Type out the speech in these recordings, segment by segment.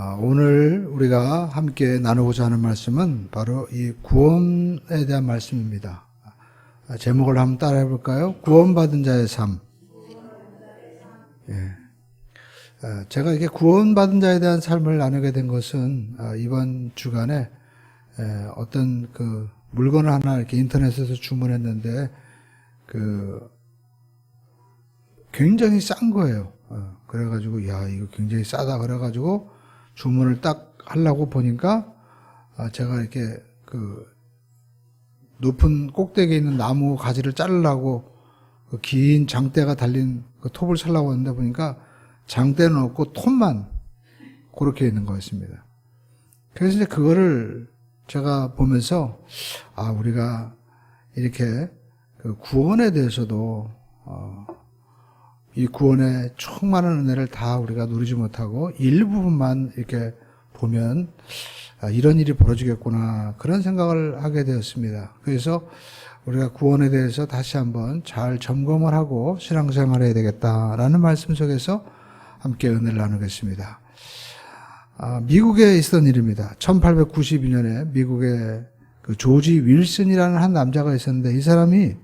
오늘 우리가 함께 나누고자 하는 말씀은 바로 이 구원에 대한 말씀입니다. 제목을 한번 따라해 볼까요? 구원받은 자의 삶. 예. 제가 이렇게 구원받은 자에 대한 삶을 나누게 된 것은 이번 주간에 어떤 그 물건을 하나 이렇게 인터넷에서 주문했는데 굉장히 싼 거예요. 그래가지고 이거 굉장히 싸다 그래가지고 주문을 딱 하려고 보니까 제가 이렇게 높은 꼭대기에 있는 나무 가지를 자르려고 긴 장대가 달린 톱을 사려고 했는데 보니까 장대는 없고 톱만 그렇게 있는 거였습니다. 그래서 이제 그거를 제가 보면서 우리가 이렇게 구원에 대해서도 이 구원의 충만한 은혜를 다 우리가 누리지 못하고 일부분만 이렇게 보면 이런 일이 벌어지겠구나 그런 생각을 하게 되었습니다. 그래서 우리가 구원에 대해서 다시 한번 잘 점검을 하고 신앙생활을 해야 되겠다라는 말씀 속에서 함께 은혜를 나누겠습니다. 미국에 있었던 일입니다. 1892년에 미국에 조지 윌슨이라는 한 남자가 있었는데 이 사람이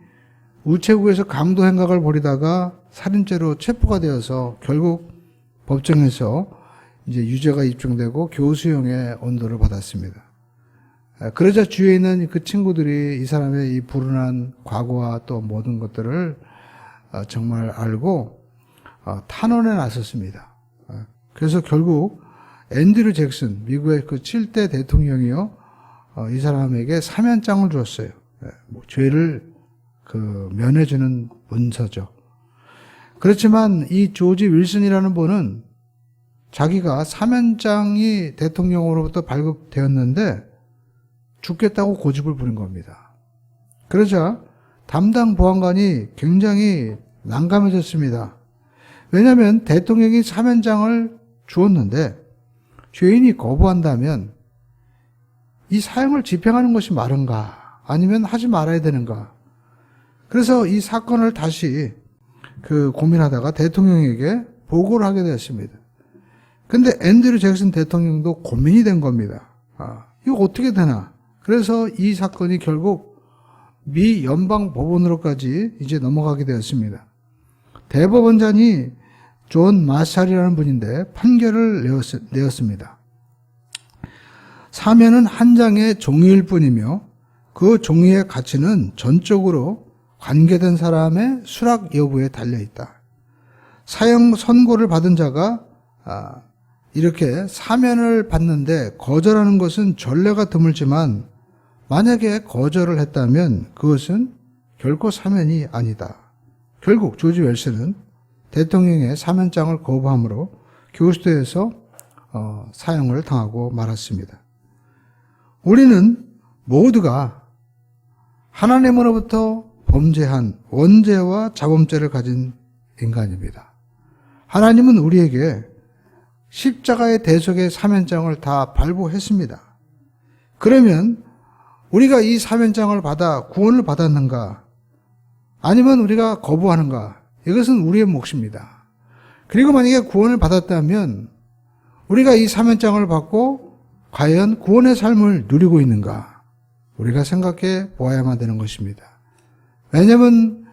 우체국에서 강도 행각을 벌이다가 살인죄로 체포가 되어서 결국 법정에서 이제 유죄가 입증되고 교수형의 언도를 받았습니다. 그러자 주위에 있는 그 친구들이 이 사람의 이 불운한 과거와 또 모든 것들을 정말 알고 탄원에 나섰습니다. 그래서 결국 앤드류 잭슨, 미국의 그 7대 대통령이요, 이 사람에게 사면장을 줬어요. 죄를 면해주는 문서죠. 그렇지만 이 조지 윌슨이라는 분은 자기가 사면장이 대통령으로부터 발급되었는데 죽겠다고 고집을 부린 겁니다. 그러자 담당 보안관이 굉장히 난감해졌습니다. 왜냐하면 대통령이 사면장을 주었는데 죄인이 거부한다면 이 사형을 집행하는 것이 마른가 아니면 하지 말아야 되는가. 그래서 이 사건을 다시 고민하다가 대통령에게 보고를 하게 되었습니다. 근데 앤드류 잭슨 대통령도 고민이 된 겁니다. 이거 어떻게 되나? 그래서 이 사건이 결국 미 연방 법원으로까지 이제 넘어가게 되었습니다. 대법원장이 존 마샬이라는 분인데 판결을 내었습니다. 사면은 한 장의 종이일 뿐이며 그 종이의 가치는 전적으로 관계된 사람의 수락 여부에 달려있다. 사형 선고를 받은 자가 이렇게 사면을 받는데 거절하는 것은 전례가 드물지만 만약에 거절을 했다면 그것은 결코 사면이 아니다. 결국 조지 웰스는 대통령의 사면장을 거부함으로 교수대에서 사형을 당하고 말았습니다. 우리는 모두가 하나님으로부터 범죄한 원죄와 자범죄를 가진 인간입니다. 하나님은 우리에게 십자가의 대속의 사면장을 다 발부했습니다. 그러면 우리가 이 사면장을 받아 구원을 받았는가? 아니면 우리가 거부하는가? 이것은 우리의 몫입니다. 그리고 만약에 구원을 받았다면 우리가 이 사면장을 받고 과연 구원의 삶을 누리고 있는가? 우리가 생각해 보아야만 되는 것입니다. 왜냐하면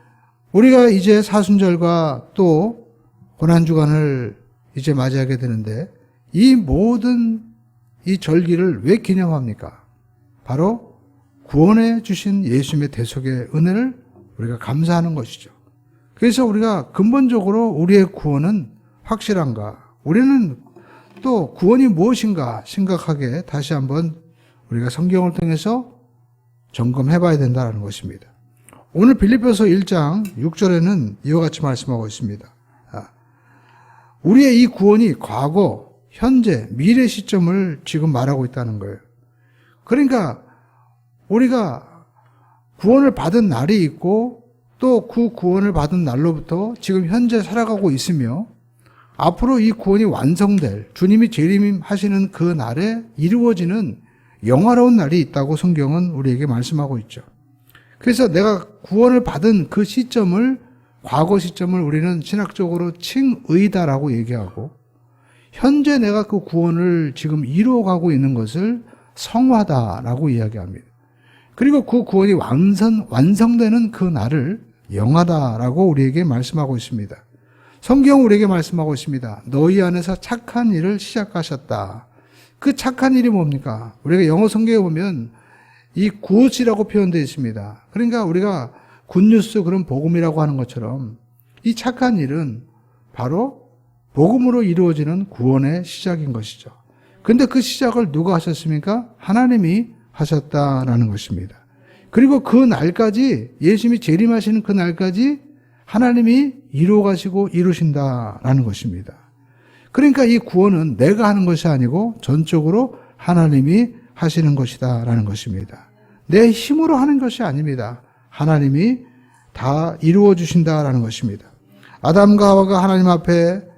우리가 이제 사순절과 또 고난주간을 이제 맞이하게 되는데 이 모든 이 절기를 왜 기념합니까? 바로 구원해 주신 예수님의 대속의 은혜를 우리가 감사하는 것이죠. 그래서 우리가 근본적으로 우리의 구원은 확실한가? 우리는 또 구원이 무엇인가 심각하게 다시 한번 우리가 성경을 통해서 점검해 봐야 된다는 것입니다. 오늘 빌립보서 1장 6절에는 이와 같이 말씀하고 있습니다. 우리의 이 구원이 과거, 현재, 미래 시점을 지금 말하고 있다는 거예요. 그러니까 우리가 구원을 받은 날이 있고 또 그 구원을 받은 날로부터 지금 현재 살아가고 있으며 앞으로 이 구원이 완성될 주님이 재림하시는 그 날에 이루어지는 영화로운 날이 있다고 성경은 우리에게 말씀하고 있죠. 그래서 내가 구원을 받은 그 시점을 과거 시점을 우리는 신학적으로 칭의다라고 얘기하고 현재 내가 그 구원을 지금 이루어가고 있는 것을 성화다라고 이야기합니다. 그리고 그 구원이 완성되는 그 날을 영화다라고 우리에게 말씀하고 있습니다. 성경 우리에게 말씀하고 있습니다. 너희 안에서 착한 일을 시작하셨다. 그 착한 일이 뭡니까? 우리가 영어 성경에 보면 이 구엇이라고 표현되어 있습니다. 그러니까 우리가 굿뉴스 그런 복음이라고 하는 것처럼 이 착한 일은 바로 복음으로 이루어지는 구원의 시작인 것이죠. 근데 그 시작을 누가 하셨습니까? 하나님이 하셨다라는 것입니다. 그리고 그 날까지, 예수님이 재림하시는 그 날까지 하나님이 이루어 가시고 이루신다라는 것입니다. 그러니까 이 구원은 내가 하는 것이 아니고 전적으로 하나님이 하시는 것이다라는 것입니다. 내 힘으로 하는 것이 아닙니다. 하나님이 다 이루어 주신다라는 것입니다. 아담과 하와가 하나님 앞에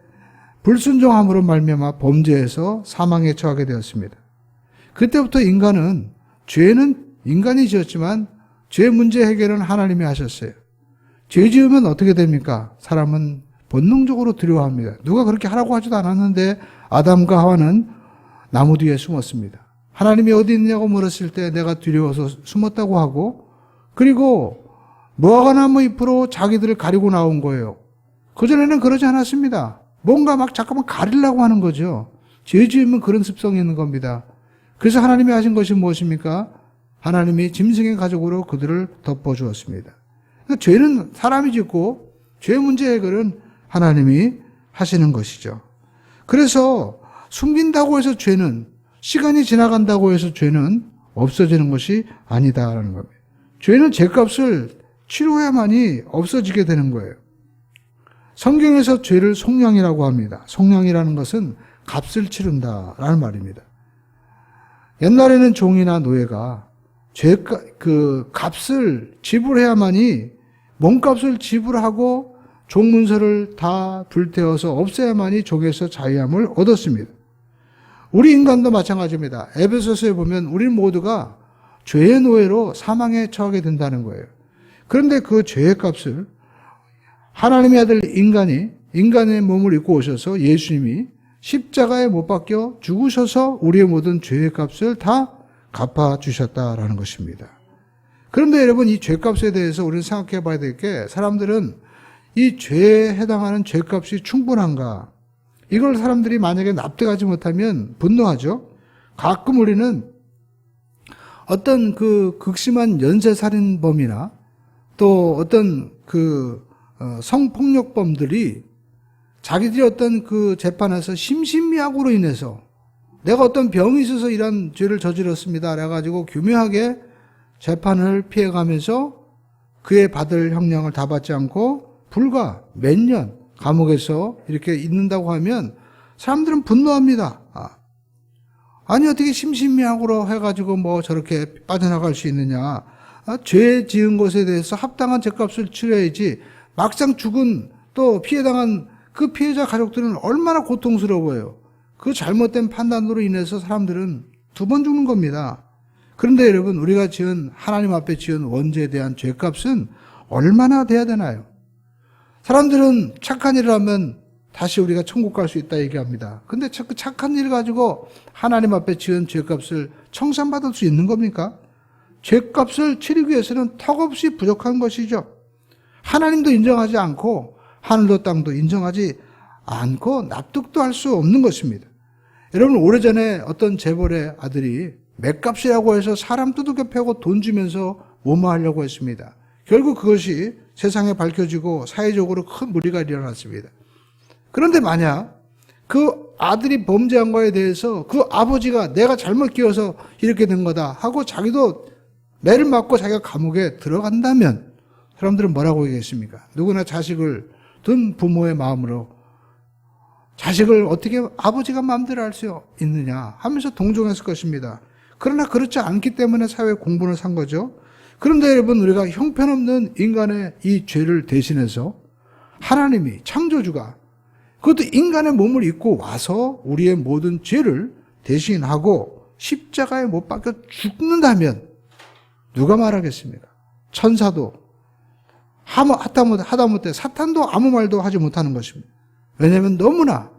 불순종함으로 말미암아 범죄해서 사망에 처하게 되었습니다. 그때부터 죄는 인간이 지었지만 죄 문제 해결은 하나님이 하셨어요. 죄 지으면 어떻게 됩니까? 사람은 본능적으로 두려워합니다. 누가 그렇게 하라고 하지도 않았는데 아담과 하와는 나무 뒤에 숨었습니다. 하나님이 어디 있냐고 물었을 때 내가 두려워서 숨었다고 하고, 그리고 무화과나무 잎으로 자기들을 가리고 나온 거예요. 그전에는 그러지 않았습니다. 뭔가 막 잠깐만 가리려고 하는 거죠. 죄 지으면 그런 습성이 있는 겁니다. 그래서 하나님이 하신 것이 무엇입니까? 하나님이 짐승의 가죽으로 그들을 덮어주었습니다. 그러니까 죄는 사람이 짓고 죄 문제 해결은 하나님이 하시는 것이죠. 그래서 숨긴다고 해서 죄는, 시간이 지나간다고 해서 죄는 없어지는 것이 아니다라는 겁니다. 죄는 죄값을 치러야만이 없어지게 되는 거예요. 성경에서 죄를 속량이라고 합니다. 속량이라는 것은 값을 치른다라는 말입니다. 옛날에는 종이나 노예가 값을 지불해야만이, 몸값을 지불하고 종문서를 다 불태워서 없애야만이 종에서 자유함을 얻었습니다. 우리 인간도 마찬가지입니다. 에베소서에 보면 우리 모두가 죄의 노예로 사망에 처하게 된다는 거예요. 그런데 그 죄의 값을 하나님의 아들 인간의 몸을 입고 오셔서 예수님이 십자가에 못 박혀 죽으셔서 우리의 모든 죄의 값을 다 갚아주셨다라는 것입니다. 그런데 여러분, 이 죄값에 대해서 우리는 생각해 봐야 될 게, 사람들은 이 죄에 해당하는 죄값이 충분한가? 이걸 사람들이 만약에 납득하지 못하면 분노하죠. 가끔 우리는 어떤 그 극심한 연쇄살인범이나 또 어떤 성폭력범들이 자기들이 어떤 그 재판에서 심신미약으로 인해서 내가 어떤 병이 있어서 이런 죄를 저질렀습니다. 그래가지고 교묘하게 재판을 피해가면서 그에 받을 형량을 다 받지 않고 불과 몇 년 감옥에서 이렇게 있는다고 하면 사람들은 분노합니다. 아니 어떻게 심신미약으로 해가지고 뭐 저렇게 빠져나갈 수 있느냐. 죄 지은 것에 대해서 합당한 죄값을 치러야지. 막상 죽은 또 피해당한 그 피해자 가족들은 얼마나 고통스러워요. 그 잘못된 판단으로 인해서 사람들은 두 번 죽는 겁니다. 그런데 여러분, 우리가 하나님 앞에 지은 원죄에 대한 죄값은 얼마나 돼야 되나요? 사람들은 착한 일을 하면 다시 우리가 천국 갈 수 있다 얘기합니다. 근데 그 착한 일 가지고 하나님 앞에 지은 죄값을 청산받을 수 있는 겁니까? 죄값을 치르기 위해서는 턱없이 부족한 것이죠. 하나님도 인정하지 않고 하늘도 땅도 인정하지 않고 납득도 할 수 없는 것입니다. 여러분, 오래전에 어떤 재벌의 아들이 맷값이라고 해서 사람 두들겨 패고 돈 주면서 뭐뭐하려고 했습니다. 결국 그것이 세상에 밝혀지고 사회적으로 큰 무리가 일어났습니다. 그런데 만약 그 아들이 범죄한 거에 대해서 그 아버지가 내가 잘못 끼워서 이렇게 된 거다 하고 자기도 매를 맞고 자기가 감옥에 들어간다면 사람들은 뭐라고 얘기했습니까? 누구나 자식을 둔 부모의 마음으로 자식을 어떻게 아버지가 마음대로 할 수 있느냐 하면서 동정했을 것입니다. 그러나 그렇지 않기 때문에 사회 공분을 산 거죠. 그런데 여러분, 우리가 형편없는 인간의 이 죄를 대신해서 하나님이, 창조주가 그것도 인간의 몸을 입고 와서 우리의 모든 죄를 대신하고 십자가에 못 박혀 죽는다면 누가 말하겠습니까? 천사도 하다못해 사탄도 아무 말도 하지 못하는 것입니다. 왜냐하면 너무나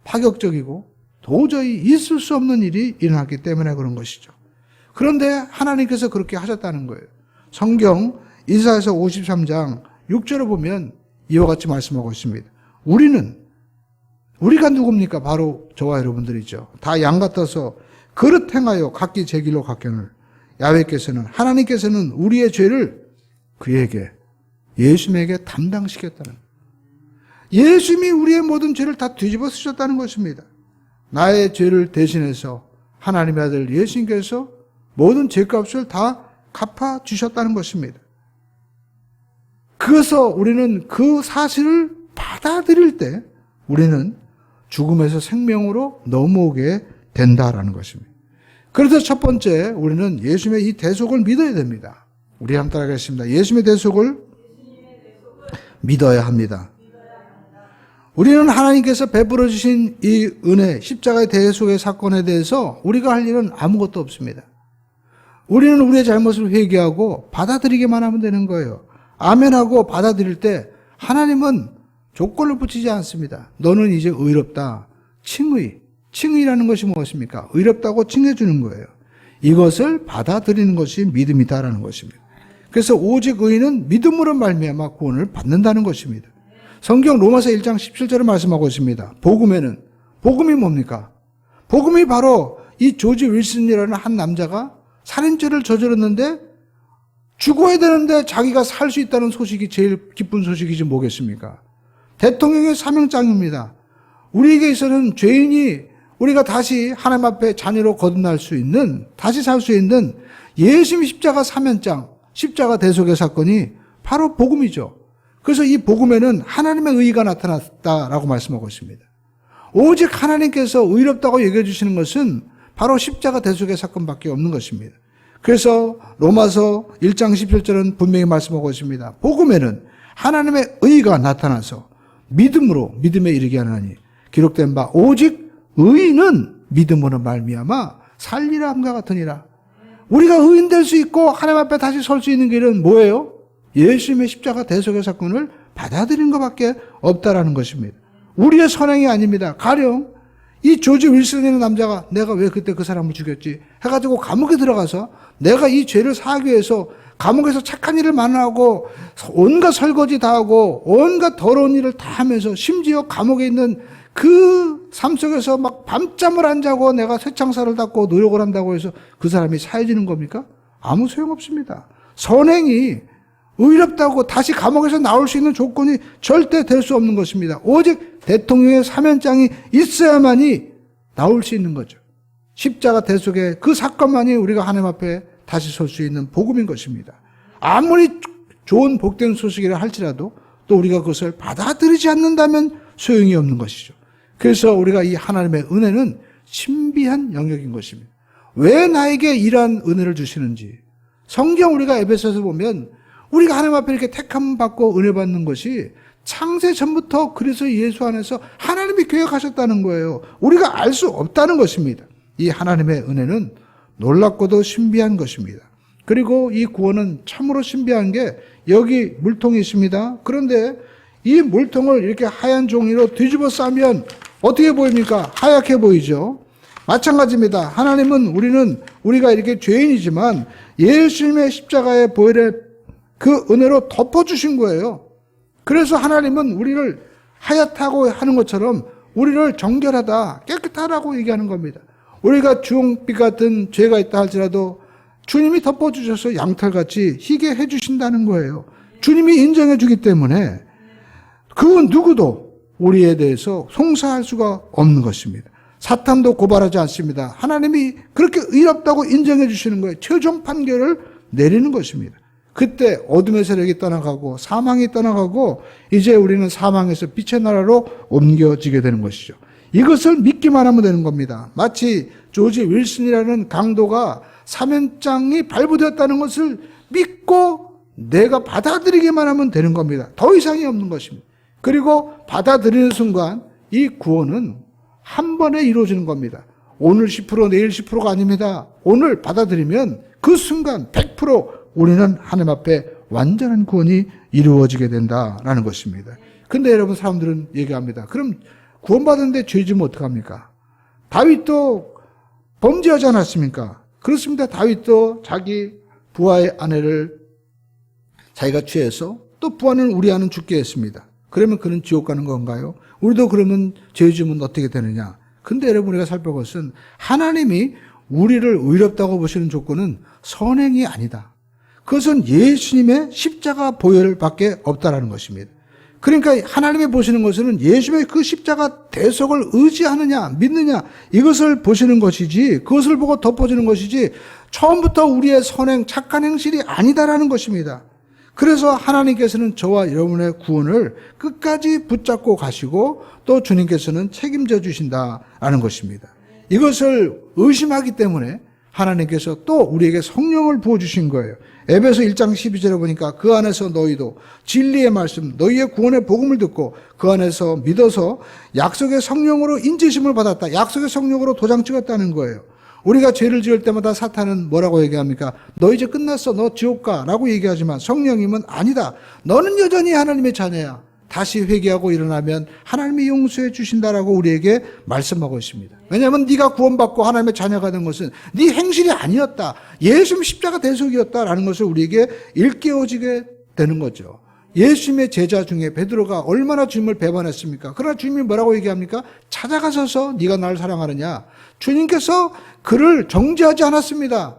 파격적이고 도저히 있을 수 없는 일이 일어났기 때문에 그런 것이죠. 그런데 하나님께서 그렇게 하셨다는 거예요. 성경 이사야서 53장 6절을 보면 이와 같이 말씀하고 있습니다. 우리가 누굽니까? 바로 저와 여러분들이죠. 다 양 같아서 그릇 행하여 각기 제 길로 갔거늘 하나님께서는 우리의 죄를 그에게 예수님에게 담당시켰다는 거예요. 예수님이 우리의 모든 죄를 다 뒤집어 쓰셨다는 것입니다. 나의 죄를 대신해서 하나님의 아들 예수님께서 모든 죄값을 다 갚아주셨다는 것입니다. 그래서 우리는 그 사실을 받아들일 때 우리는 죽음에서 생명으로 넘어오게 된다라는 것입니다. 그래서 첫 번째 우리는 예수님의 이 대속을 믿어야 됩니다. 우리 함께 따라하겠습니다. 예수님의 대속을 믿어야 합니다. 우리는 하나님께서 베풀어 주신 이 은혜, 십자가의 대속의 사건에 대해서 우리가 할 일은 아무것도 없습니다. 우리는 우리의 잘못을 회개하고 받아들이기만 하면 되는 거예요. 아멘하고 받아들일 때 하나님은 조건을 붙이지 않습니다. 너는 이제 의롭다. 칭의라는 것이 무엇입니까? 의롭다고 칭해주는 거예요. 이것을 받아들이는 것이 믿음이다라는 것입니다. 그래서 오직 의인은 믿음으로 말미암아 구원을 받는다는 것입니다. 성경 로마서 1장 17절을 말씀하고 있습니다. 복음이 뭡니까? 복음이 바로 이 조지 윌슨이라는 한 남자가 살인죄를 저질렀는데 죽어야 되는데 자기가 살 수 있다는 소식이 제일 기쁜 소식이지 뭐겠습니까? 대통령의 사명장입니다. 우리에게 있어서는 죄인이 우리가 다시 하나님 앞에 자녀로 거듭날 수 있는, 다시 살 수 있는 예수님 십자가 사면장, 십자가 대속의 사건이 바로 복음이죠. 그래서 이 복음에는 하나님의 의의가 나타났다라고 말씀하고 있습니다. 오직 하나님께서 의롭다고 얘기해 주시는 것은 바로 십자가 대속의 사건밖에 없는 것입니다. 그래서 로마서 1장 17절은 분명히 말씀하고 있습니다. 복음에는 하나님의 의의가 나타나서 믿음에 이르게 하나니 기록된 바 오직 의인은 믿음으로 말미암아 살리라 함과 같으니라. 우리가 의인 될 수 있고 하나님 앞에 다시 설 수 있는 길은 뭐예요? 예수님의 십자가 대속의 사건을 받아들이는 것밖에 없다라는 것입니다. 우리의 선행이 아닙니다. 가령 이 조지 윌슨이라는 남자가 내가 왜 그때 그 사람을 죽였지 해가지고 감옥에 들어가서 내가 이 죄를 사하기 위해서 감옥에서 착한 일을 많이 온갖 설거지 다 하고 온갖 더러운 일을 다 하면서 심지어 감옥에 있는 그 삶 속에서 막 밤잠을 안 자고 내가 쇠창살을 닦고 노력을 한다고 해서 그 사람이 사해지는 겁니까? 아무 소용없습니다. 선행이 의롭다고 다시 감옥에서 나올 수 있는 조건이 절대 될 수 없는 것입니다. 오직 대통령의 사면장이 있어야만이 나올 수 있는 거죠. 십자가 대속의 그 사건만이 우리가 하나님 앞에 다시 설 수 있는 복음인 것입니다. 아무리 좋은 복된 소식이라 할지라도 또 우리가 그것을 받아들이지 않는다면 소용이 없는 것이죠. 그래서 우리가 이 하나님의 은혜는 신비한 영역인 것입니다. 왜 나에게 이러한 은혜를 주시는지 성경 우리가 에베소서 보면 우리가 하나님 앞에 이렇게 택함 받고 은혜 받는 것이 창세 전부터 그리스도 예수 안에서 하나님이 계획하셨다는 거예요. 우리가 알 수 없다는 것입니다. 이 하나님의 은혜는 놀랍고도 신비한 것입니다. 그리고 이 구원은 참으로 신비한 게 여기 물통이 있습니다. 그런데 이 물통을 이렇게 하얀 종이로 뒤집어 싸면 어떻게 보입니까? 하얗게 보이죠. 마찬가지입니다. 하나님은 우리가 이렇게 죄인이지만 예수님의 십자가의 보혈의 그 은혜로 덮어주신 거예요. 그래서 하나님은 우리를 하얗다고 하는 것처럼 우리를 정결하다, 깨끗하다고 얘기하는 겁니다. 우리가 주홍빛 같은 죄가 있다 할지라도 주님이 덮어주셔서 양털같이 희게 해주신다는 거예요. 주님이 인정해 주기 때문에 그 누구도 우리에 대해서 송사할 수가 없는 것입니다. 사탄도 고발하지 않습니다. 하나님이 그렇게 의롭다고 인정해 주시는 거예요. 최종 판결을 내리는 것입니다. 그때 어둠의 세력이 떠나가고 사망이 떠나가고 이제 우리는 사망에서 빛의 나라로 옮겨지게 되는 것이죠. 이것을 믿기만 하면 되는 겁니다. 마치 조지 윌슨이라는 강도가 사면장이 발부되었다는 것을 믿고 내가 받아들이기만 하면 되는 겁니다. 더 이상이 없는 것입니다. 그리고 받아들이는 순간 이 구원은 한 번에 이루어지는 겁니다. 오늘 10% 내일 10%가 아닙니다. 오늘 받아들이면 그 순간 100% 우리는 하나님 앞에 완전한 구원이 이루어지게 된다라는 것입니다. 근데 여러분 사람들은 얘기합니다. 그럼 구원받았는데 죄 지으면 어떡합니까? 다윗도 범죄하지 않았습니까? 그렇습니다. 다윗도 자기 부하의 아내를 자기가 취해서 또 부하는 우리 아는 죽게 했습니다. 그러면 그는 지옥 가는 건가요? 우리도 그러면 죄 지으면 어떻게 되느냐? 근데 여러분, 우리가 살펴볼 것은 하나님이 우리를 의롭다고 보시는 조건은 선행이 아니다. 그것은 예수님의 십자가 보혈밖에 없다라는 것입니다. 그러니까 하나님이 보시는 것은 예수님의 그 십자가 대속을 의지하느냐 믿느냐 이것을 보시는 것이지, 그것을 보고 덮어주는 것이지 처음부터 우리의 선행 착한 행실이 아니다라는 것입니다. 그래서 하나님께서는 저와 여러분의 구원을 끝까지 붙잡고 가시고 또 주님께서는 책임져 주신다라는 것입니다. 이것을 의심하기 때문에 하나님께서 또 우리에게 성령을 부어주신 거예요. 에베소 1장 12절에 보니까 그 안에서 너희도 진리의 말씀, 너희의 구원의 복음을 듣고 그 안에서 믿어서 약속의 성령으로 인지심을 받았다. 약속의 성령으로 도장 찍었다는 거예요. 우리가 죄를 지을 때마다 사탄은 뭐라고 얘기합니까? 너 이제 끝났어. 너 지옥 가. 라고 얘기하지만 성령님은 아니다. 너는 여전히 하나님의 자녀야. 다시 회개하고 일어나면 하나님이 용서해 주신다라고 우리에게 말씀하고 있습니다. 왜냐하면 네가 구원받고 하나님의 자녀가 된 것은 네 행실이 아니었다. 예수님 십자가 대속이었다라는 것을 우리에게 일깨워지게 되는 거죠. 예수님의 제자 중에 베드로가 얼마나 주님을 배반했습니까? 그러나 주님이 뭐라고 얘기합니까? 찾아가셔서 네가 나를 사랑하느냐? 주님께서 그를 정죄하지 않았습니다.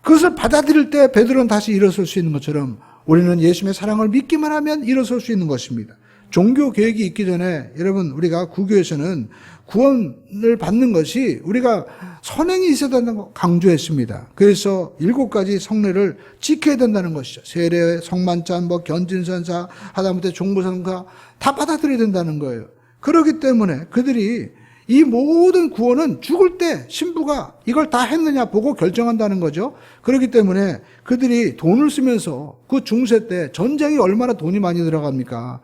그것을 받아들일 때 베드로는 다시 일어설 수 있는 것처럼 우리는 예수님의 사랑을 믿기만 하면 일어설 수 있는 것입니다. 종교 계획이 있기 전에 여러분, 우리가 구교에서는 구원을 받는 것이 우리가 선행이 있어야 된다는 거 강조했습니다. 그래서 7가지 성례를 지켜야 된다는 것이죠. 세례, 성만찬, 견진선사, 하다못해 종부선사 다 받아들여야 된다는 거예요. 그렇기 때문에 그들이 이 모든 구원은 죽을 때 신부가 이걸 다 했느냐 보고 결정한다는 거죠. 그렇기 때문에 그들이 돈을 쓰면서 그 중세 때 전쟁이 얼마나 돈이 많이 들어갑니까?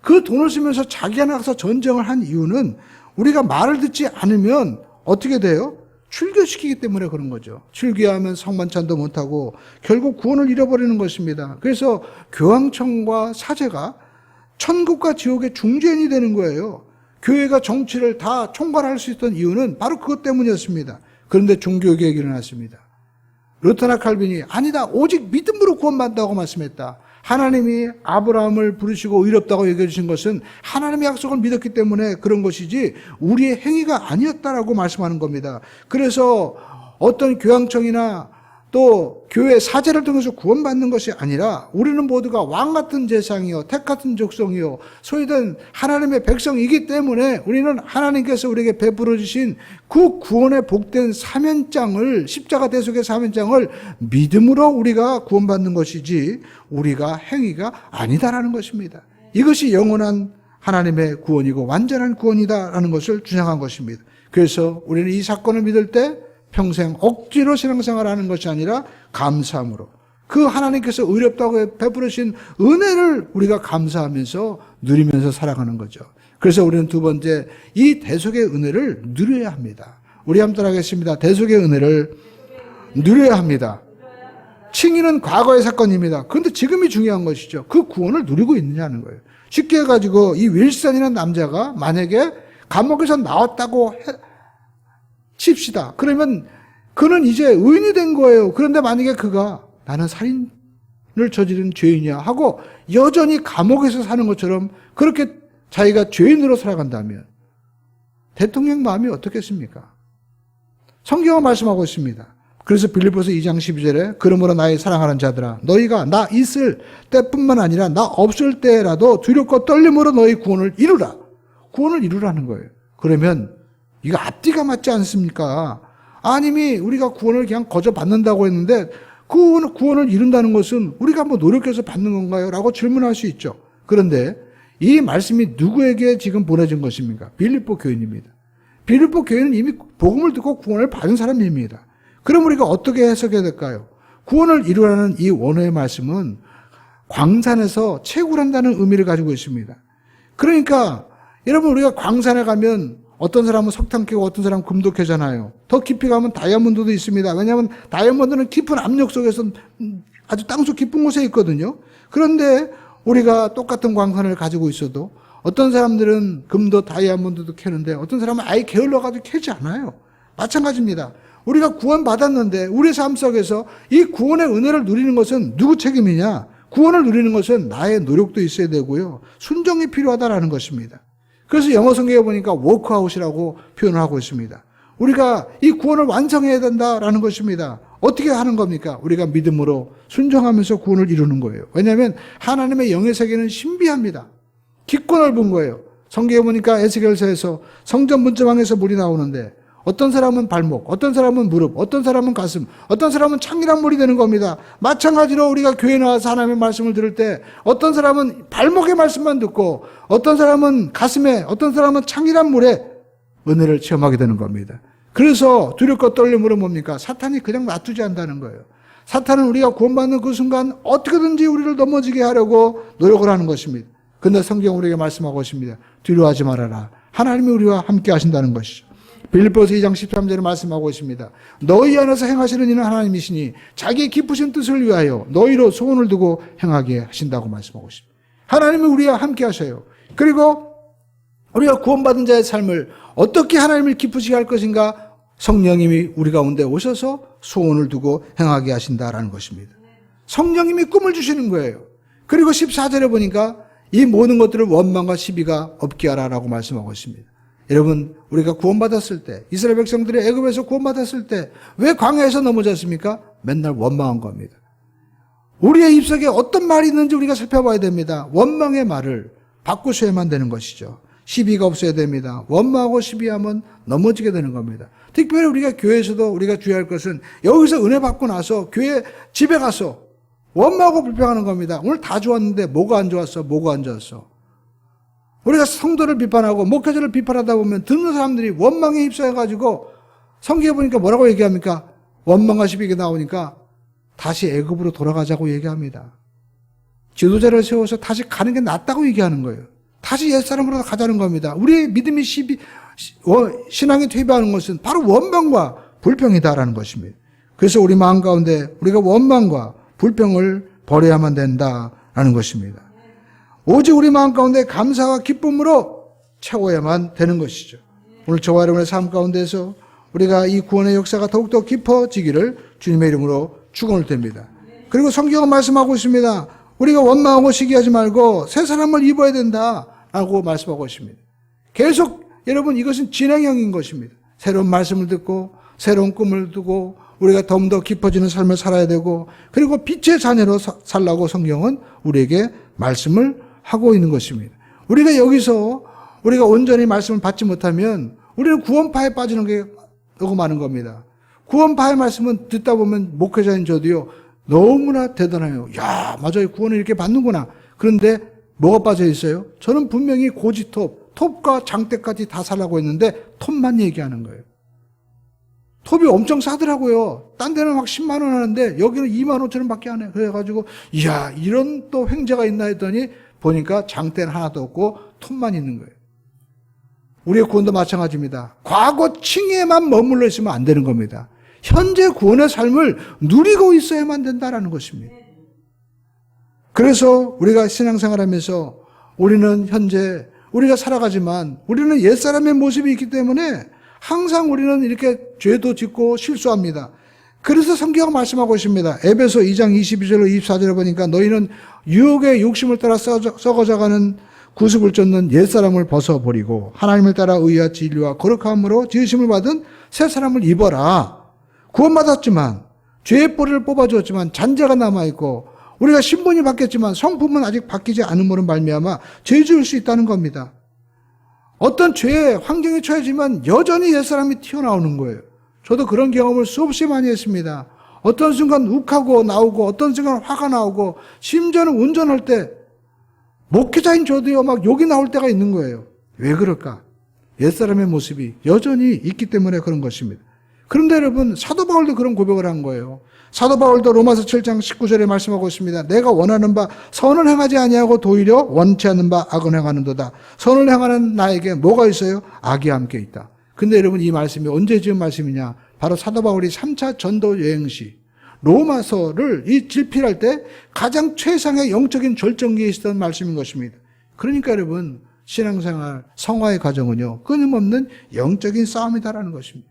그 돈을 쓰면서 자기가 나가서 전쟁을 한 이유는 우리가 말을 듣지 않으면 어떻게 돼요? 출교시키기 때문에 그런 거죠. 출교하면 성만찬도 못하고 결국 구원을 잃어버리는 것입니다. 그래서 교황청과 사제가 천국과 지옥의 중재인이 되는 거예요. 교회가 정치를 다 총괄할 수 있던 이유는 바로 그것 때문이었습니다. 그런데 종교개혁이 일어났습니다. 루터나 칼빈이 아니다, 오직 믿음으로 구원받는다고 말씀했다. 하나님이 아브라함을 부르시고 의롭다고 얘기해 주신 것은 하나님의 약속을 믿었기 때문에 그런 것이지 우리의 행위가 아니었다라고 말씀하는 겁니다. 그래서 어떤 교황청이나 또 교회 사제를 통해서 구원받는 것이 아니라 우리는 모두가 왕 같은 제상이요 택 같은 족속이요 소위된 하나님의 백성이기 때문에 우리는 하나님께서 우리에게 베풀어 주신 그 구원의 복된 사면장을, 십자가 대속의 사면장을 믿음으로 우리가 구원받는 것이지 우리가 행위가 아니다라는 것입니다. 이것이 영원한 하나님의 구원이고 완전한 구원이다라는 것을 주장한 것입니다. 그래서 우리는 이 사건을 믿을 때 평생 억지로 신앙생활하는 것이 아니라 감사함으로 그 하나님께서 의롭다고 베풀으신 은혜를 우리가 감사하면서 누리면서 살아가는 거죠. 그래서 우리는 두 번째, 이 대속의 은혜를 누려야 합니다. 우리 한번 따라하겠습니다. 대속의 은혜를 누려야 합니다. 칭의는 과거의 사건입니다. 그런데 지금이 중요한 것이죠. 그 구원을 누리고 있느냐는 거예요. 쉽게 해가지고 이 윌슨이라는 남자가 만약에 감옥에서 나왔다고 칩시다. 그러면 그는 이제 의인이 된 거예요. 그런데 만약에 그가 나는 살인을 저지른 죄인이야 하고 여전히 감옥에서 사는 것처럼 그렇게 자기가 죄인으로 살아간다면 대통령 마음이 어떻겠습니까? 성경은 말씀하고 있습니다. 그래서 빌립보서 2장 12절에 그러므로 나의 사랑하는 자들아 너희가 나 있을 때뿐만 아니라 나 없을 때라도 두렵고 떨림으로 너희 구원을 이루라. 구원을 이루라는 거예요. 그러면 이거 앞뒤가 맞지 않습니까? 아님이 우리가 구원을 그냥 거저 받는다고 했는데 그 구원을 이룬다는 것은 우리가 뭐 노력해서 받는 건가요? 라고 질문할 수 있죠. 그런데 이 말씀이 누구에게 지금 보내진 것입니까? 빌립보 교인입니다. 빌립보 교인은 이미 복음을 듣고 구원을 받은 사람입니다. 그럼 우리가 어떻게 해석해야 될까요? 구원을 이루라는 이 원어의 말씀은 광산에서 채굴한다는 의미를 가지고 있습니다. 그러니까 여러분 우리가 광산에 가면 어떤 사람은 석탄 캐고 어떤 사람은 금도 캐잖아요. 더 깊이 가면 다이아몬드도 있습니다. 왜냐하면 다이아몬드는 깊은 압력 속에서 아주 땅속 깊은 곳에 있거든요. 그런데 우리가 똑같은 광산을 가지고 있어도 어떤 사람들은 금도 다이아몬드도 캐는데 어떤 사람은 아예 게을러가지고 캐지 않아요. 마찬가지입니다. 우리가 구원받았는데 우리 삶 속에서 이 구원의 은혜를 누리는 것은 누구 책임이냐? 구원을 누리는 것은 나의 노력도 있어야 되고요. 순종이 필요하다라는 것입니다. 그래서 영어 성경에 보니까 워크아웃이라고 표현을 하고 있습니다. 우리가 이 구원을 완성해야 된다라는 것입니다. 어떻게 하는 겁니까? 우리가 믿음으로 순종하면서 구원을 이루는 거예요. 왜냐하면 하나님의 영의 세계는 신비합니다. 깊고 넓은 거예요. 성경에 보니까 에스겔서에서 성전 문지방에서 물이 나오는데 어떤 사람은 발목, 어떤 사람은 무릎, 어떤 사람은 가슴, 어떤 사람은 창이란 물이 되는 겁니다. 마찬가지로 우리가 교회에 나와서 하나님의 말씀을 들을 때 어떤 사람은 발목의 말씀만 듣고 어떤 사람은 가슴에, 어떤 사람은 창이란 물에 은혜를 체험하게 되는 겁니다. 그래서 두렵고 떨림으로 뭡니까? 사탄이 그냥 놔두지 않는다는 거예요. 사탄은 우리가 구원받는 그 순간 어떻게든지 우리를 넘어지게 하려고 노력을 하는 것입니다. 그런데 성경 우리에게 말씀하고 있습니다. 두려워하지 말아라. 하나님이 우리와 함께 하신다는 것이죠. 빌립보서 2장 13절에 말씀하고 있습니다. 너희 안에서 행하시는 이는 하나님이시니 자기의 깊으신 뜻을 위하여 너희로 소원을 두고 행하게 하신다고 말씀하고 있습니다. 하나님이 우리와 함께 하셔요. 그리고 우리가 구원받은 자의 삶을 어떻게 하나님을 기쁘시게 할 것인가? 성령님이 우리 가운데 오셔서 소원을 두고 행하게 하신다라는 것입니다. 성령님이 꿈을 주시는 거예요. 그리고 14절에 보니까 이 모든 것들을 원망과 시비가 없게 하라라고 말씀하고 있습니다. 여러분, 우리가 구원받았을 때, 이스라엘 백성들이 애굽에서 구원받았을 때 왜 광야에서 넘어졌습니까? 맨날 원망한 겁니다. 우리의 입속에 어떤 말이 있는지 우리가 살펴봐야 됩니다. 원망의 말을 바꾸셔야만 되는 것이죠. 시비가 없어야 됩니다. 원망하고 시비하면 넘어지게 되는 겁니다. 특별히 우리가 교회에서도 우리가 주의할 것은 여기서 은혜 받고 나서 교회 집에 가서 원망하고 불평하는 겁니다. 오늘 다 좋았는데 뭐가 안 좋았어? 뭐가 안 좋았어? 우리가 성도를 비판하고 목회자를 비판하다 보면 듣는 사람들이 원망에 휩싸여가지고 성경에 보니까 뭐라고 얘기합니까? 원망과 시비가 나오니까 다시 애굽으로 돌아가자고 얘기합니다. 지도자를 세워서 다시 가는 게 낫다고 얘기하는 거예요. 다시 옛사람으로 가자는 겁니다. 우리의 믿음이 신앙이 퇴비하는 것은 바로 원망과 불평이다라는 것입니다. 그래서 우리 마음 가운데 우리가 원망과 불평을 버려야만 된다라는 것입니다. 오직 우리 마음 가운데 감사와 기쁨으로 채워야만 되는 것이죠. 오늘 저와 여러분의 삶 가운데서 우리가 이 구원의 역사가 더욱더 깊어지기를 주님의 이름으로 축원을 드립니다. 그리고 성경은 말씀하고 있습니다. 우리가 원망하고 시기하지 말고 새 사람을 입어야 된다라고 말씀하고 있습니다. 계속 여러분 이것은 진행형인 것입니다. 새로운 말씀을 듣고 새로운 꿈을 두고 우리가 더 깊어지는 삶을 살아야 되고 그리고 빛의 자녀로 살라고 성경은 우리에게 말씀을 하고 있는 것입니다. 우리가 여기서 우리가 온전히 말씀을 받지 못하면 우리는 구원파에 빠지는 게 너무 많은 겁니다. 구원파의 말씀은 듣다 보면 목회자인 저도요 너무나 대단해요. 야, 맞아요. 구원을 이렇게 받는구나. 그런데 뭐가 빠져 있어요? 저는 분명히 고지톱, 톱과 장대까지 다 살라고 했는데 톱만 얘기하는 거예요. 톱이 엄청 싸더라고요. 딴 데는 막 10만 원 하는데 여기는 2만 5천 원밖에 안 해. 그래가지고 이야 이런 또 횡재가 있나 했더니 보니까 장대는 하나도 없고 톱만 있는 거예요. 우리의 구원도 마찬가지입니다. 과거 층에만 머물러 있으면 안 되는 겁니다. 현재 구원의 삶을 누리고 있어야만 된다라는 것입니다. 그래서 우리가 신앙생활하면서 우리는 현재 우리가 살아가지만 우리는 옛사람의 모습이 있기 때문에 항상 우리는 이렇게 죄도 짓고 실수합니다. 그래서 성경은 말씀하고 있습니다. 에베소 2장 22절로 24절에 보니까 너희는 유혹의 욕심을 따라 썩어져가는 구습을 쫓는 옛사람을 벗어버리고 하나님을 따라 의와 진리와 거룩함으로 지으심을 받은 새 사람을 입어라. 구원받았지만 죄의 뿌리를 뽑아주었지만 잔재가 남아있고 우리가 신분이 바뀌었지만 성품은 아직 바뀌지 않음으로 말미암아 죄 지을 수 있다는 겁니다. 어떤 죄의 환경에 처해지면 여전히 옛사람이 튀어나오는 거예요. 저도 그런 경험을 수없이 많이 했습니다. 어떤 순간 욱하고 나오고 어떤 순간 화가 나오고 심지어는 운전할 때 목회자인 저도요 막 욕이 나올 때가 있는 거예요. 왜 그럴까? 옛사람의 모습이 여전히 있기 때문에 그런 것입니다. 그런데 여러분 사도 바울도 그런 고백을 한 거예요. 사도 바울도 로마서 7장 19절에 말씀하고 있습니다. 내가 원하는 바 선을 행하지 아니하고 도리어 원치 않는 바 악을 행하는도다. 선을 행하는 나에게 뭐가 있어요? 악이 함께 있다. 근데 여러분 이 말씀이 언제 지은 말씀이냐? 바로 사도 바울이 3차 전도 여행 시 로마서를 이 질필할 때 가장 최상의 영적인 절정기에 있었던 말씀인 것입니다. 그러니까 여러분 신앙생활, 성화의 과정은요, 끊임없는 영적인 싸움이다라는 것입니다.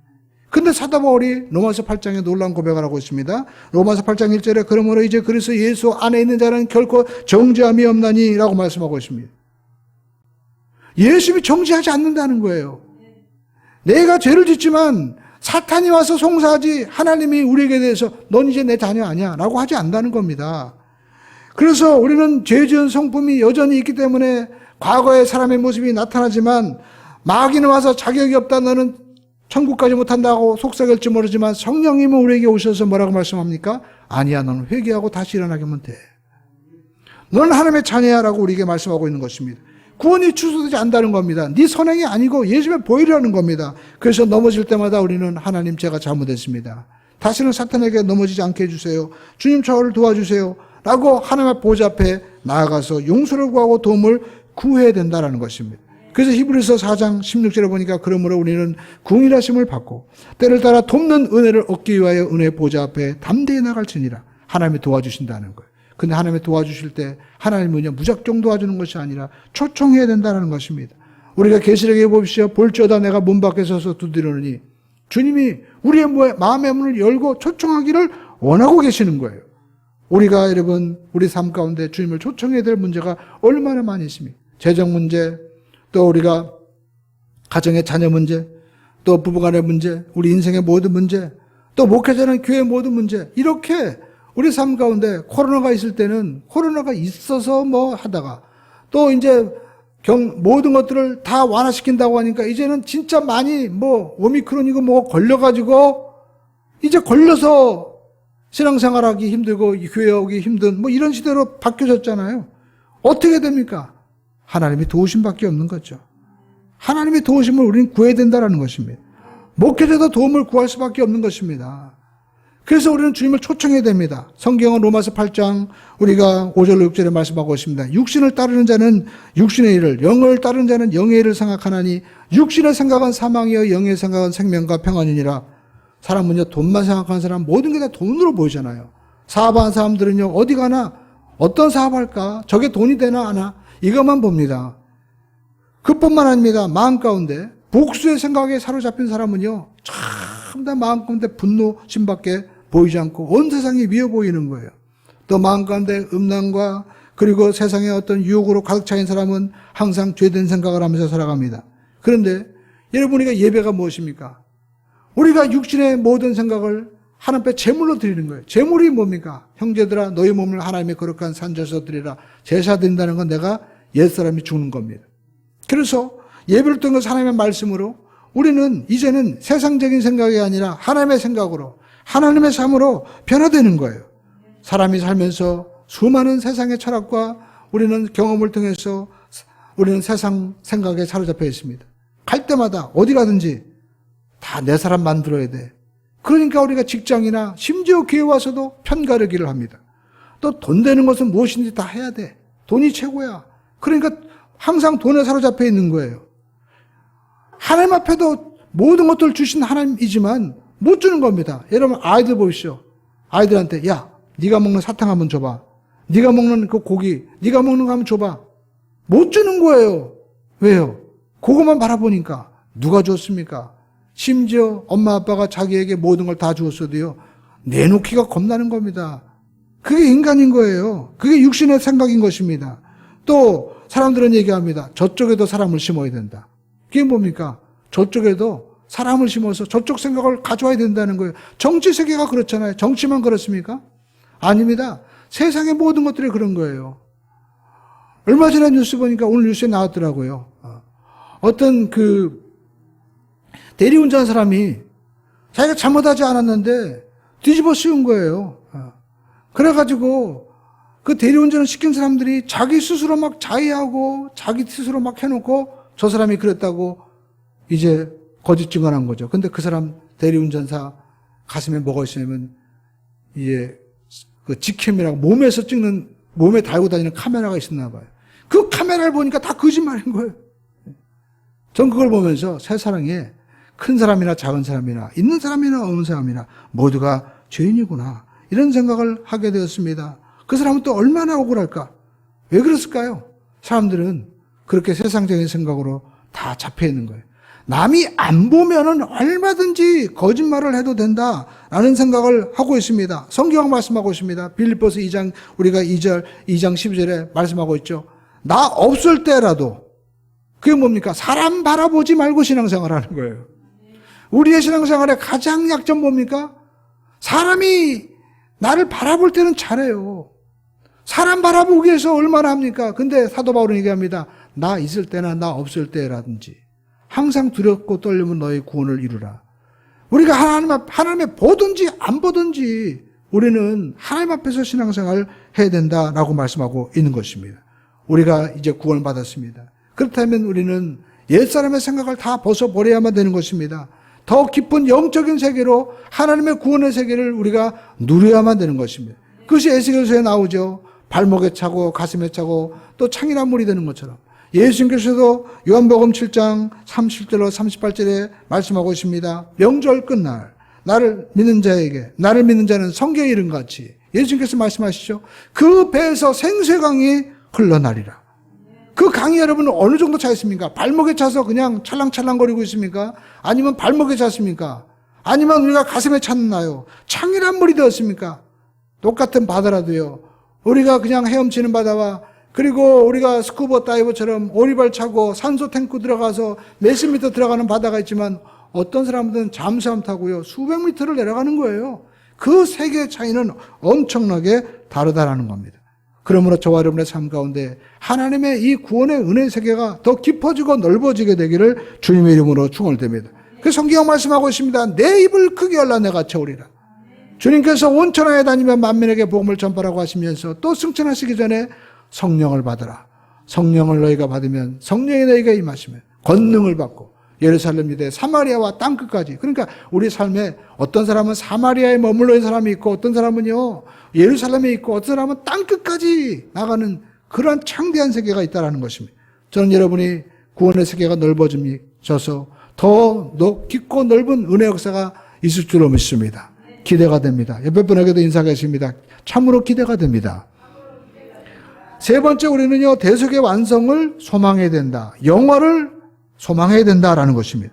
근데 사도 바울이 로마서 8장에 놀라운 고백을 하고 있습니다. 로마서 8장 1절에 그러므로 이제 그리스도 예수 안에 있는 자는 결코 정죄함이 없나니 라고 말씀하고 있습니다. 예수님이 정죄하지 않는다는 거예요. 내가 죄를 짓지만 사탄이 와서 송사하지 하나님이 우리에게 대해서 넌 이제 내 자녀 아니야 라고 하지 않는다는 겁니다. 그래서 우리는 죄 지은 성품이 여전히 있기 때문에 과거의 사람의 모습이 나타나지만 마귀는 와서 자격이 없다 너는 천국까지 못한다고 속삭일지 모르지만 성령님은 우리에게 오셔서 뭐라고 말씀합니까? 아니야 너는 회개하고 다시 일어나게 하면 돼. 너는 하나님의 자녀야 라고 우리에게 말씀하고 있는 것입니다. 구원이 취소되지 않는다는 겁니다. 네 선행이 아니고 예수님의 보혈이라는 겁니다. 그래서 넘어질 때마다 우리는 하나님 제가 잘못했습니다. 다시는 사탄에게 넘어지지 않게 해주세요. 주님 저를 도와주세요. 라고 하나님의 보좌 앞에 나아가서 용서를 구하고 도움을 구해야 된다는 것입니다. 그래서 히브리서 4장 16절에 보니까 그러므로 우리는 궁일하심을 받고 때를 따라 돕는 은혜를 얻기 위하여 은혜의 보좌 앞에 담대히 나갈지니라. 하나님이 도와주신다는 거예요. 근데 하나님이 도와주실 때 하나님은요 무작정 도와주는 것이 아니라 초청해야 된다는 것입니다. 우리가 계시록에 보십시오. 볼지어다 내가 문 밖에 서서 두드리노니 주님이 우리의 마음의 문을 열고 초청하기를 원하고 계시는 거예요. 우리가 여러분 우리 삶 가운데 주님을 초청해야 될 문제가 얼마나 많이 있습니까? 재정 문제, 또 우리가 가정의 자녀 문제, 또 부부간의 문제, 우리 인생의 모든 문제, 또 목회자는 교회의 모든 문제, 이렇게 우리 삶 가운데 코로나가 있을 때는 코로나가 있어서 뭐 하다가 또 이제 모든 것들을 다 완화시킨다고 하니까 이제는 진짜 많이 뭐 오미크론이고 뭐 걸려가지고 이제 걸려서 신앙생활하기 힘들고 교회 오기 힘든 뭐 이런 시대로 바뀌어졌잖아요. 어떻게 됩니까? 하나님이 도우심밖에 없는 거죠. 하나님의 도우심을 우리는 구해야 된다는 것입니다. 목회자도 도움을 구할 수밖에 없는 것입니다. 그래서 우리는 주님을 초청해야 됩니다. 성경은 로마서 8장 우리가 5절로 6절에 말씀하고 있습니다. 육신을 따르는 자는 육신의 일을, 영을 따르는 자는 영의 일을 생각하나니 육신의 생각은 사망이요 영의 생각은 생명과 평안이니라. 사람은요 돈만 생각하는 사람 모든 게 다 돈으로 보이잖아요. 사업하는 사람들은요 어디 가나 어떤 사업할까? 저게 돈이 되나 안 하나? 이것만 봅니다. 그뿐만 아닙니다. 마음 가운데 복수의 생각에 사로잡힌 사람은요 참다 마음 가운데 분노심밖에 보이지 않고 온 세상이 미워 보이는 거예요. 또 마음 가운데 음란과 그리고 세상의 어떤 유혹으로 가득 차인 사람은 항상 죄된 생각을 하면서 살아갑니다. 그런데 여러분 우리가 예배가 무엇입니까? 우리가 육신의 모든 생각을 하나님 앞에 제물로 드리는 거예요. 제물이 뭡니까? 형제들아 너희 몸을 하나님의 거룩한 산제사 드리라. 제사 드린다는 건 내가 옛사람이 죽는 겁니다. 그래서 예배를 통해서 하나님의 말씀으로 우리는 이제는 세상적인 생각이 아니라 하나님의 생각으로 하나님의 삶으로 변화되는 거예요. 사람이 살면서 수많은 세상의 철학과 우리는 경험을 통해서 우리는 세상 생각에 사로잡혀 있습니다. 갈 때마다 어디 가든지 다 내 사람 만들어야 돼. 그러니까 우리가 직장이나 심지어 교회 와서도 편가르기를 합니다. 또 돈 되는 것은 무엇인지 다 해야 돼. 돈이 최고야. 그러니까 항상 돈에 사로잡혀 있는 거예요. 하나님 앞에도 모든 것들을 주신 하나님이지만 못 주는 겁니다. 여러분 아이들 보십시오. 아이들한테 야 네가 먹는 사탕 한번 줘봐. 네가 먹는 그 고기 네가 먹는 거 한번 줘봐. 못 주는 거예요. 왜요? 그것만 바라보니까 누가 줬습니까? 심지어 엄마 아빠가 자기에게 모든 걸 다 주었어도요 내놓기가 겁나는 겁니다. 그게 인간인 거예요. 그게 육신의 생각인 것입니다. 또 사람들은 얘기합니다. 저쪽에도 사람을 심어야 된다. 그게 뭡니까? 저쪽에도 사람을 심어서 저쪽 생각을 가져와야 된다는 거예요. 정치 세계가 그렇잖아요. 정치만 그렇습니까? 아닙니다. 세상의 모든 것들이 그런 거예요. 얼마 전에 뉴스 보니까 오늘 뉴스에 나왔더라고요. 어떤 그 대리운전 사람이 자기가 잘못하지 않았는데 뒤집어 씌운 거예요. 그래가지고 그 대리운전을 시킨 사람들이 자기 스스로 막 자의하고 자기 스스로 막 해놓고 저 사람이 그랬다고 이제 거짓 증언한 거죠. 근데 그 사람 대리운전사 가슴에 뭐가 있으면 이제 그 직캠이라고 몸에서 찍는 몸에 달고 다니는 카메라가 있었나 봐요. 그 카메라를 보니까 다 거짓말인 거예요. 전 그걸 보면서 세상에 큰 사람이나 작은 사람이나 있는 사람이나 없는 사람이나 모두가 죄인이구나 이런 생각을 하게 되었습니다. 그 사람은 또 얼마나 억울할까? 왜 그랬을까요? 사람들은 그렇게 세상적인 생각으로 다 잡혀 있는 거예요. 남이 안 보면은 얼마든지 거짓말을 해도 된다라는 생각을 하고 있습니다. 성경 말씀하고 있습니다. 빌립보서 2장, 우리가 2장 12절에 말씀하고 있죠. 나 없을 때라도, 그게 뭡니까? 사람 바라보지 말고 신앙생활 하는 거예요. 우리의 신앙생활의 가장 약점 뭡니까? 사람이 나를 바라볼 때는 잘해요. 사람 바라보기 위해서 얼마나 합니까? 근데 사도 바울은 얘기합니다. 나 있을 때나 나 없을 때라든지 항상 두렵고 떨리면 너의 구원을 이루라. 우리가 하나님에 보든지 안 보든지 우리는 하나님 앞에서 신앙생활을 해야 된다라고 말씀하고 있는 것입니다. 우리가 이제 구원을 받았습니다. 그렇다면 우리는 옛사람의 생각을 다 벗어버려야만 되는 것입니다. 더 깊은 영적인 세계로 하나님의 구원의 세계를 우리가 누려야만 되는 것입니다. 그것이 에스겔서에 나오죠. 발목에 차고 가슴에 차고 또 창이란 물이 되는 것처럼. 예수님께서도 요한복음 7장 37절로 38절에 말씀하고 있습니다. 명절 끝날 나를 믿는 자는 성경의 이름같이 예수님께서 말씀하시죠. 그 배에서 생수강이 흘러나리라. 그 강이 여러분 어느 정도 차 있습니까? 발목에 차서 그냥 찰랑찰랑거리고 있습니까? 아니면 발목에 찼습니까? 아니면 우리가 가슴에 찼나요? 창이란 물이 되었습니까? 똑같은 바다라도요. 우리가 그냥 헤엄치는 바다와 그리고 우리가 스쿠버 다이버처럼 오리발 차고 산소 탱크 들어가서 몇십 미터 들어가는 바다가 있지만 어떤 사람들은 잠수함 타고요. 수백 미터를 내려가는 거예요. 그 세계의 차이는 엄청나게 다르다라는 겁니다. 그러므로 저와 여러분의 삶 가운데 하나님의 이 구원의 은혜의 세계가 더 깊어지고 넓어지게 되기를 주님의 이름으로 축원드립니다. 그 성경 말씀하고 있습니다. 내 입을 크게 열라 내가 채우리라. 주님께서 온 천하에 다니며 만민에게 복음을 전파라고 하시면서 또 승천하시기 전에 성령을 받으라. 성령을 너희가 받으면 성령이 너희가 임하시면 권능을 받고 예루살렘 유대 사마리아와 땅끝까지. 그러니까 우리 삶에 어떤 사람은 사마리아에 머물러 있는 사람이 있고 어떤 사람은요 예루살렘에 있고 어떤 사람은 땅끝까지 나가는 그러한 창대한 세계가 있다는 것입니다. 저는 여러분이 구원의 세계가 넓어져서 더 깊고 넓은 은혜 역사가 있을 줄로 믿습니다. 기대가 됩니다. 옆에 분에게도 인사하겠습니다. 참으로 기대가 됩니다. 세 번째 우리는요 대속의 완성을 소망해야 된다. 영화를 소망해야 된다라는 것입니다.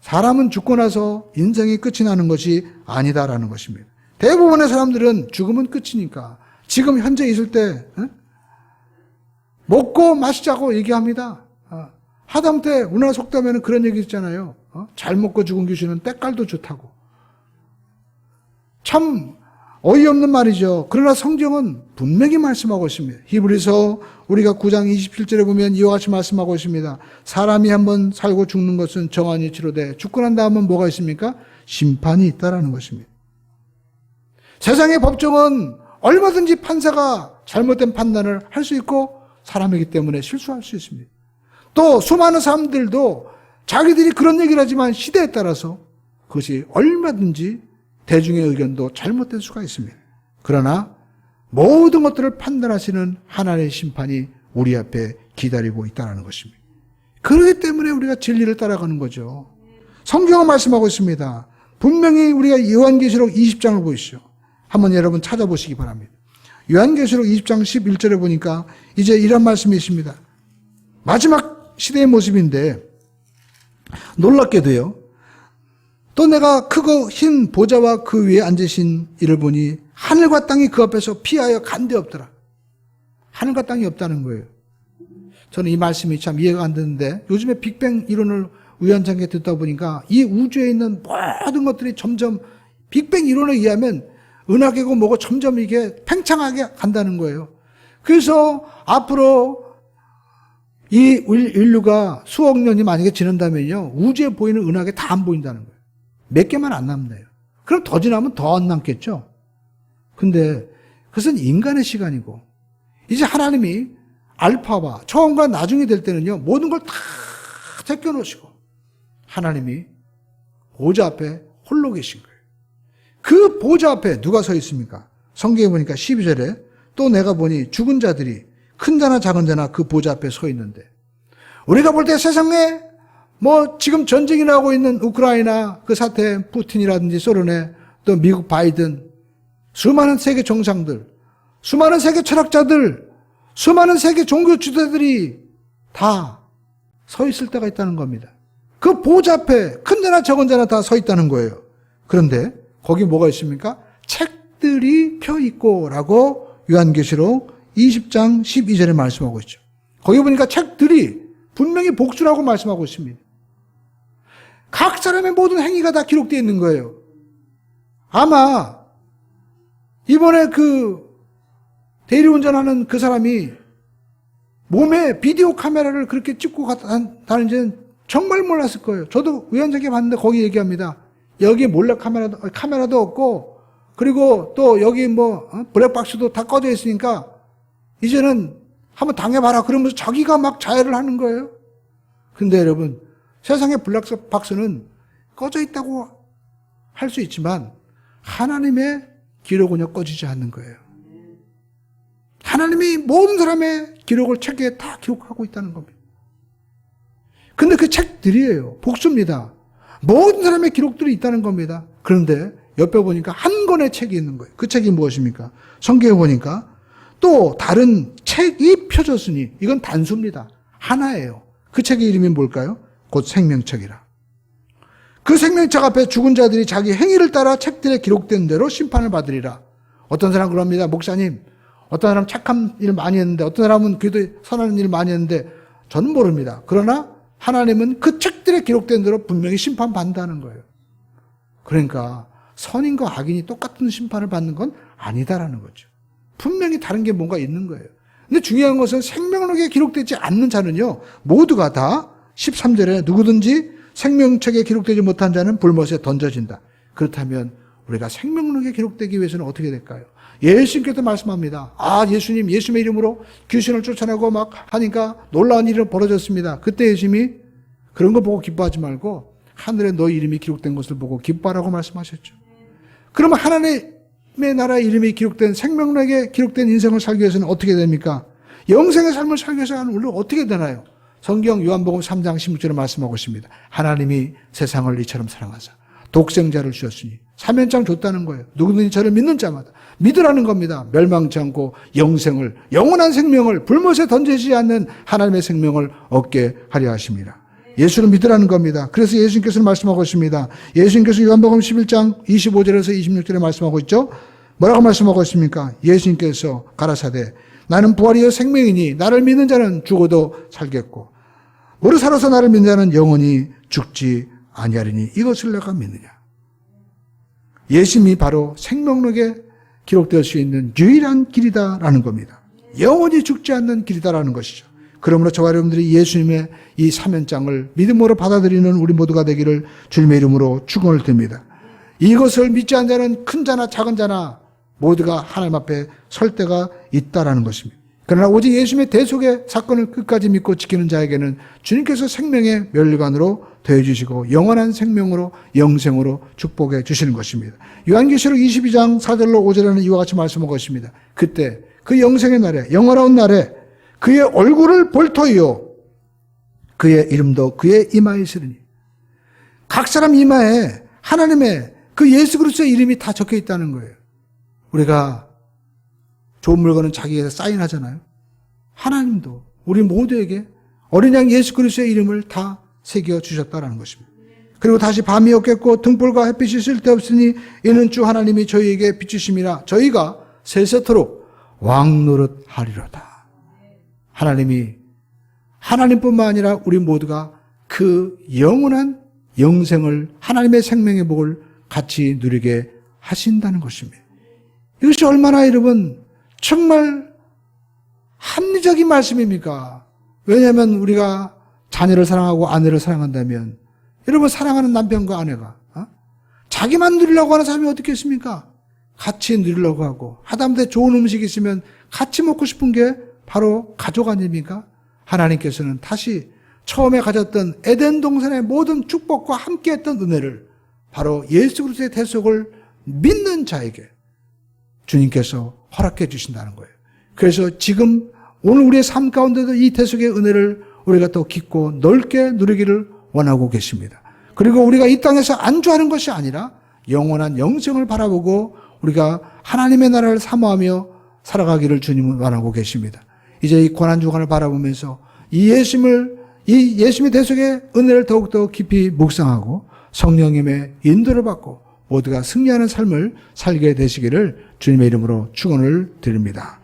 사람은 죽고 나서 인생이 끝이 나는 것이 아니다라는 것입니다. 대부분의 사람들은 죽으면 끝이니까 지금 현재 있을 때 먹고 마시자고 얘기합니다. 하다못해 우리나라 속담에는 그런 얘기 있잖아요. 잘 먹고 죽은 귀신은 때깔도 좋다고. 참 어이없는 말이죠. 그러나 성경은 분명히 말씀하고 있습니다. 히브리서 우리가 9장 27절에 보면 이와 같이 말씀하고 있습니다. 사람이 한번 살고 죽는 것은 정한 이치로 돼 죽고 난 다음은 뭐가 있습니까? 심판이 있다라는 것입니다. 세상의 법정은 얼마든지 판사가 잘못된 판단을 할 수 있고 사람이기 때문에 실수할 수 있습니다. 또 수많은 사람들도 자기들이 그런 얘기를 하지만 시대에 따라서 그것이 얼마든지 대중의 의견도 잘못될 수가 있습니다. 그러나 모든 것들을 판단하시는 하나님의 심판이 우리 앞에 기다리고 있다는 것입니다. 그렇기 때문에 우리가 진리를 따라가는 거죠. 성경은 말씀하고 있습니다. 분명히 우리가 요한계시록 20장을 보시죠. 한번 여러분 찾아보시기 바랍니다. 요한계시록 20장 11절에 보니까 이제 이런 말씀이 있습니다. 마지막 시대의 모습인데 놀랍게도요. 또 내가 크고 흰 보좌와 그 위에 앉으신 이를 보니 하늘과 땅이 그 앞에서 피하여 간데 없더라. 하늘과 땅이 없다는 거예요. 저는 이 말씀이 참 이해가 안 되는데 요즘에 빅뱅 이론을 우연찮게 듣다 보니까 이 우주에 있는 모든 것들이 점점 빅뱅 이론에 의하면 은하계고 뭐고 점점 이게 팽창하게 간다는 거예요. 그래서 앞으로 이 인류가 수억 년이 만약에 지난다면요 우주에 보이는 은하계 다 안 보인다는 거예요. 몇 개만 안 남네요. 그럼 더 지나면 더 안 남겠죠. 근데 그것은 인간의 시간이고 이제 하나님이 알파와 처음과 나중이 될 때는요 모든 걸 다 제껴놓으시고 하나님이 보좌 앞에 홀로 계신 거예요. 그 보좌 앞에 누가 서 있습니까? 성경에 보니까 12절에 또 내가 보니 죽은 자들이 큰 자나 작은 자나 그 보좌 앞에 서 있는데 우리가 볼 때 세상에 뭐 지금 전쟁이 나고 있는 우크라이나 그 사태 푸틴이라든지 소련의 또 미국 바이든 수많은 세계 정상들 수많은 세계 철학자들 수많은 세계 종교 지도자들이 다 서 있을 때가 있다는 겁니다. 그 보좌 앞에 큰 자나 적은 자나 다 서 있다는 거예요. 그런데 거기 뭐가 있습니까? 책들이 펴 있고 라고 요한계시록 20장 12절에 말씀하고 있죠. 거기 보니까 책들이 분명히 복수라고 말씀하고 있습니다. 각 사람의 모든 행위가 다 기록되어 있는 거예요. 아마 이번에 그 대리운전하는 그 사람이 몸에 비디오 카메라를 그렇게 찍고 다니는지는 정말 몰랐을 거예요. 저도 우연찮게 봤는데 거기 얘기합니다. 여기 몰래 카메라도 없고, 그리고 또 여기 블랙박스도 다 꺼져 있으니까 이제는 한번 당해봐라. 그러면서 자기가 막 자해를 하는 거예요. 근데 여러분, 세상의 블랙박스는 꺼져 있다고 할 수 있지만 하나님의 기록은요 꺼지지 않는 거예요. 하나님이 모든 사람의 기록을 책에 다 기록하고 있다는 겁니다. 근데 그 책들이에요. 복수입니다. 모든 사람의 기록들이 있다는 겁니다. 그런데 옆에 보니까 한 권의 책이 있는 거예요. 그 책이 무엇입니까? 성경에 보니까 또 다른 책이 펴졌으니 이건 단수입니다. 하나예요. 그 책의 이름이 뭘까요? 곧 생명책이라. 그 생명책 앞에 죽은 자들이 자기 행위를 따라 책들에 기록된 대로 심판을 받으리라. 어떤 사람은 그럽니다. 목사님, 어떤 사람은 착한 일 많이 했는데 어떤 사람은 그래도 선한 일 많이 했는데 저는 모릅니다. 그러나 하나님은 그 책들에 기록된 대로 분명히 심판받는다는 거예요. 그러니까 선인과 악인이 똑같은 심판을 받는 건 아니다라는 거죠. 분명히 다른 게 뭔가 있는 거예요. 근데 중요한 것은 생명록에 기록되지 않는 자는요, 모두가 다 13절에 누구든지 생명책에 기록되지 못한 자는 불못에 던져진다. 그렇다면 우리가 생명록에 기록되기 위해서는 어떻게 될까요? 예수님께서 말씀합니다. 예수님의 이름으로 귀신을 쫓아내고 막 하니까 놀라운 일이 벌어졌습니다. 그때 예수님이 그런 거 보고 기뻐하지 말고 하늘에 너희 이름이 기록된 것을 보고 기뻐하라고 말씀하셨죠. 그러면 하나님의 나라 이름이 기록된 생명록에 기록된 인생을 살기 위해서는 어떻게 됩니까? 영생의 삶을 살기 위해서는 우리는 어떻게 되나요? 성경 요한복음 3장 16절에 말씀하고 있습니다. 하나님이 세상을 이처럼 사랑하사 독생자를 주셨으니 사면장 줬다는 거예요. 누구든지 저를 믿는 자마다 믿으라는 겁니다. 멸망치 않고 영생을, 영원한 생명을, 불못에 던지지 않는 하나님의 생명을 얻게 하려 하십니다. 예수를 믿으라는 겁니다. 그래서 예수님께서는 말씀하고 있습니다. 예수님께서 요한복음 11장 25절에서 26절에 말씀하고 있죠. 뭐라고 말씀하고 있습니까? 예수님께서 가라사대 나는 부활이요 생명이니 나를 믿는 자는 죽어도 살겠고 무릇 살아서 나를 믿는 자는 영원히 죽지 아니하리니 이것을 내가 믿느냐. 예수님이 바로 생명록에 기록될 수 있는 유일한 길이다라는 겁니다. 영원히 죽지 않는 길이다라는 것이죠. 그러므로 저와 여러분들이 예수님의 이 사면장을 믿음으로 받아들이는 우리 모두가 되기를 주님의 이름으로 축원을 드립니다. 이것을 믿지 않는 자는 큰 자나 작은 자나 모두가 하나님 앞에 설 때가 있다라는 것입니다. 그러나 오직 예수님의 대속의 사건을 끝까지 믿고 지키는 자에게는 주님께서 생명의 멸관으로 더해주시고 영원한 생명으로 영생으로 축복해 주시는 것입니다. 요한계시록 22장 4절로 5절에는 이와 같이 말씀하고 있습니다. 그때 그 영생의 날에 영원한 날에 그의 얼굴을 볼 터이요 그의 이름도 그의 이마에 있으리니 각 사람 이마에 하나님의 그 예수 그리스도의 이름이 다 적혀 있다는 거예요. 우리가 좋은 물건은 자기에게 사인하잖아요. 하나님도 우리 모두에게 어린 양 예수 그리스도의 이름을 다 새겨 주셨다라는 것입니다. 그리고 다시 밤이 없겠고 등불과 햇빛이 쓸데없으니 이는 주 하나님이 저희에게 비추심이라 저희가 세세토록 왕노릇 하리로다. 하나님이 하나님뿐만 아니라 우리 모두가 그 영원한 영생을 하나님의 생명의 복을 같이 누리게 하신다는 것입니다. 이것이 얼마나 여러분 정말 합리적인 말씀입니까? 왜냐하면 우리가 자녀를 사랑하고 아내를 사랑한다면 여러분 사랑하는 남편과 아내가 자기만 누리려고 하는 사람이 어떻게 있습니까? 같이 누리려고 하고 하다못해 좋은 음식이 있으면 같이 먹고 싶은 게 바로 가족 아닙니까? 하나님께서는 다시 처음에 가졌던 에덴 동산의 모든 축복과 함께했던 은혜를 바로 예수 그리스도의 대속을 믿는 자에게 주님께서 허락해 주신다는 거예요. 그래서 지금 오늘 우리의 삶 가운데도 이 대속의 은혜를 우리가 더 깊고 넓게 누리기를 원하고 계십니다. 그리고 우리가 이 땅에서 안주하는 것이 아니라 영원한 영생을 바라보고 우리가 하나님의 나라를 사모하며 살아가기를 주님은 원하고 계십니다. 이제 이 고난주간을 바라보면서 이 예수님의 대속의 은혜를 더욱더 깊이 묵상하고 성령님의 인도를 받고 모두가 승리하는 삶을 살게 되시기를 주님의 이름으로 축원을 드립니다.